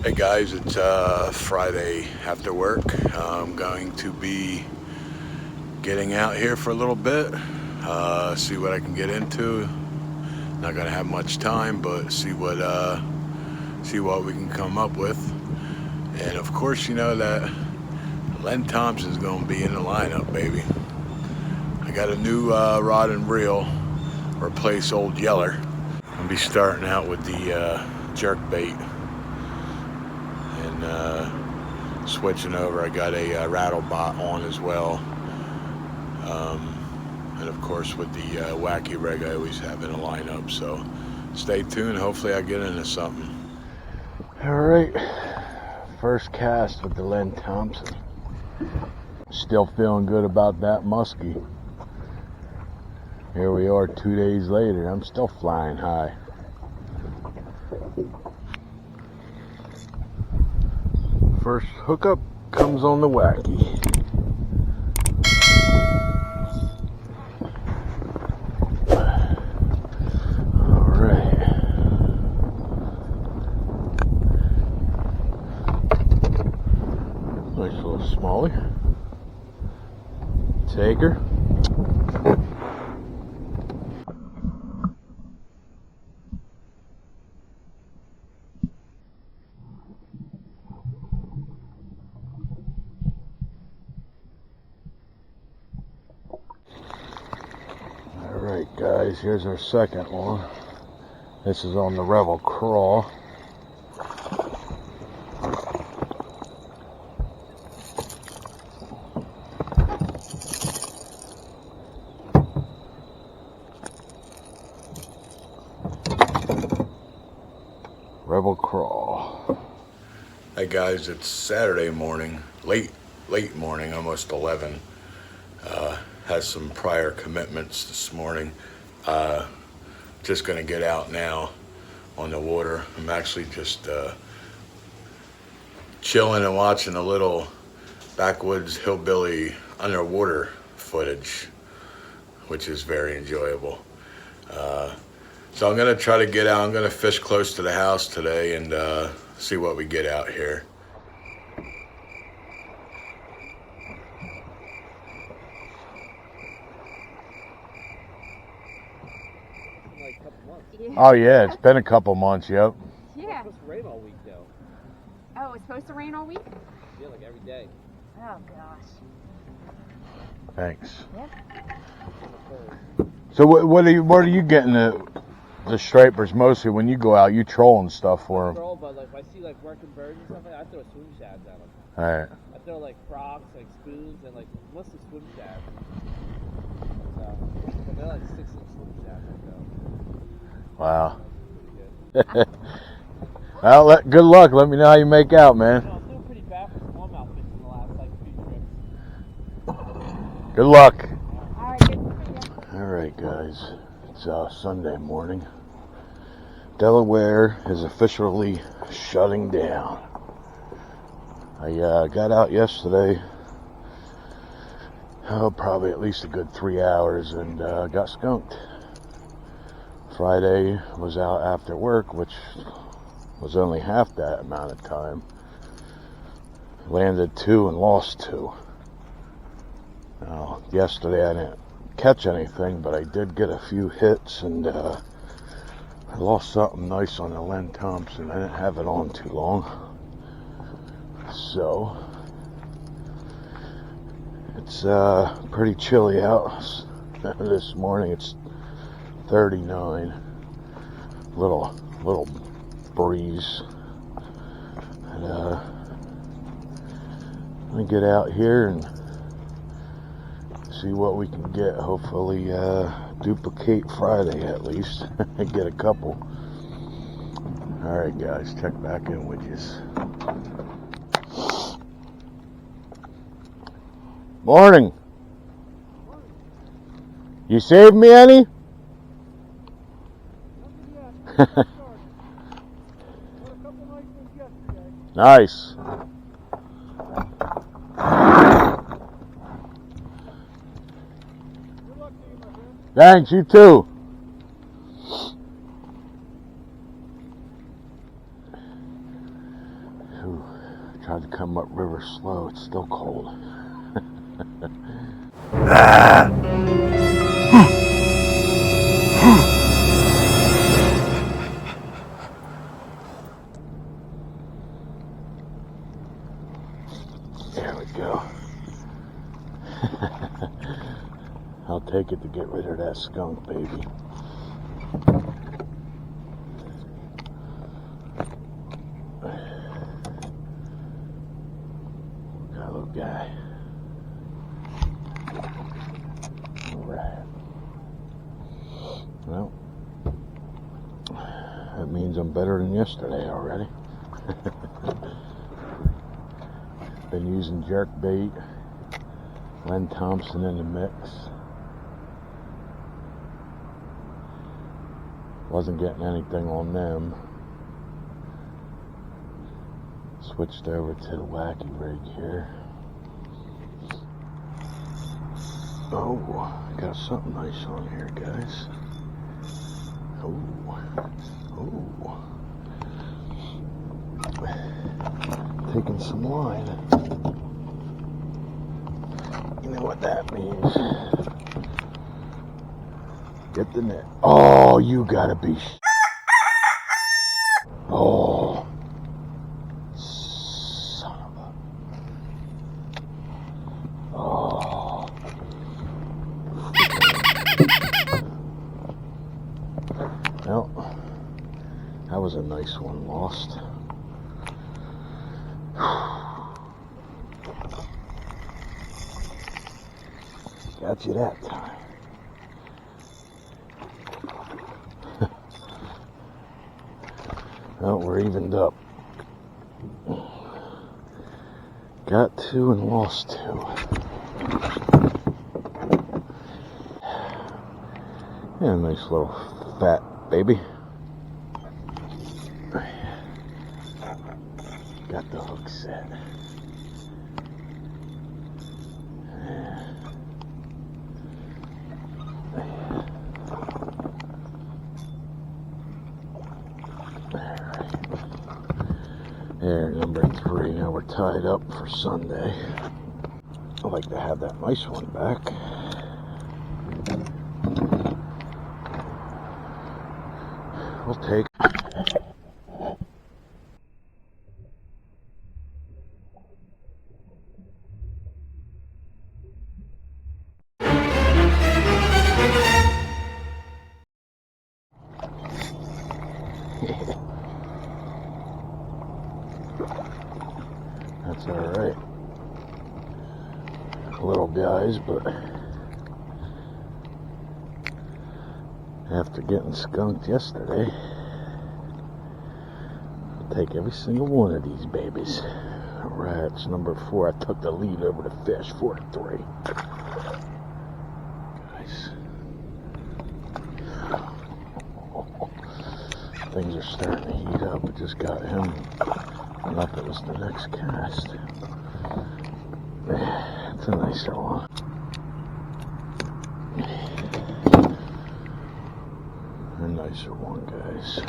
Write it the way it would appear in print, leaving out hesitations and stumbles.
Hey guys, it's Friday after work. I'm going to be getting out here for a little bit, see what I can get into. Not gonna have much time, but see what we can come up with. And of course, you know that Len Thompson's gonna be in the lineup, baby. I got a new rod and reel, replace old Yeller. I'll be starting out with the jerk bait. And switching over, I got a rattle bot on as well, and of course with the wacky rig I always have in a lineup. So stay tuned, hopefully I get into something. All right, first cast with the Len Thompson. Still feeling good about that muskie. Here we are 2 days later, I'm still flying high. First hookup comes on the wacky. All right. Nice little smallie. Take her. Alright guys, here's our second one. This is on the Rebel Craw. Rebel Craw. Hey guys, it's Saturday morning, late morning, almost 11. Has some prior commitments this morning. Just gonna get out now on the water. I'm actually just chilling and watching a little backwoods hillbilly underwater footage, which is very enjoyable. So I'm gonna try to get out. I'm gonna fish close to the house today and see what we get out here. Yeah. Oh yeah, it's been a couple months, yep. Yeah. It's supposed to rain all week though. Oh, it's supposed to rain all week? Yeah, like every day. Oh gosh. Thanks. Yep. So what are you getting the stripers mostly when you go out? You trolling stuff for them? Troll, but like if I see like working birds and stuff like that, I throw swim shads at them. All right. I throw like crocs, like spoons, and like mostly swim shads. So they're like 6-inch swim shads. Wow. Pretty good. Well, good luck. Let me know how you make out, man. No, it's doing pretty bad for smallmouth fishing in the last like few trips. Good luck. All right, good to see you. All right, guys. It's Sunday morning. Delaware is officially shutting down. I got out yesterday. Oh, probably at least a good 3 hours and got skunked. Friday was out after work, which was only half that amount of time. Landed 2 and lost 2. Now, yesterday I didn't catch anything, but I did get a few hits, and I lost something nice on the Len Thompson. I didn't have it on too long. So, it's pretty chilly out this morning. It's 39. Little breeze. And let me get out here and see what we can get. Hopefully duplicate Friday at least. Get a couple. Alright guys, check back in with you. Morning. You saved me any? Nice. Thanks, you too. Tried to come up river slow. It's still cold. There we go. I'll take it to get rid of that skunk, baby. Got a little guy. Alright. Well, that means I'm better than yesterday already. Been using jerk bait, Len Thompson in the mix. Wasn't getting anything on them. Switched over to the wacky rig here. Oh, got something nice on here, guys. Oh, taking some line. You know what that means. Get the net. Oh, you gotta be. Oh, son of a. Oh. Well, that was a nice one lost. Got you that time. Well, we're evened up. Got 2 and lost 2. Yeah, nice little fat baby. Got the hook set. There, number 3. Now we're tied up for Sunday. I'd like to have that nice one back. We'll take. That's alright. Little guys, but after getting skunked yesterday, I'll take every single one of these babies. Alright, it's number 4. I took the lead over the fish, 4-3. Guys. Things are starting to heat up. I just got him. Enough it was the next cast. It's a nicer one. A nicer one, guys.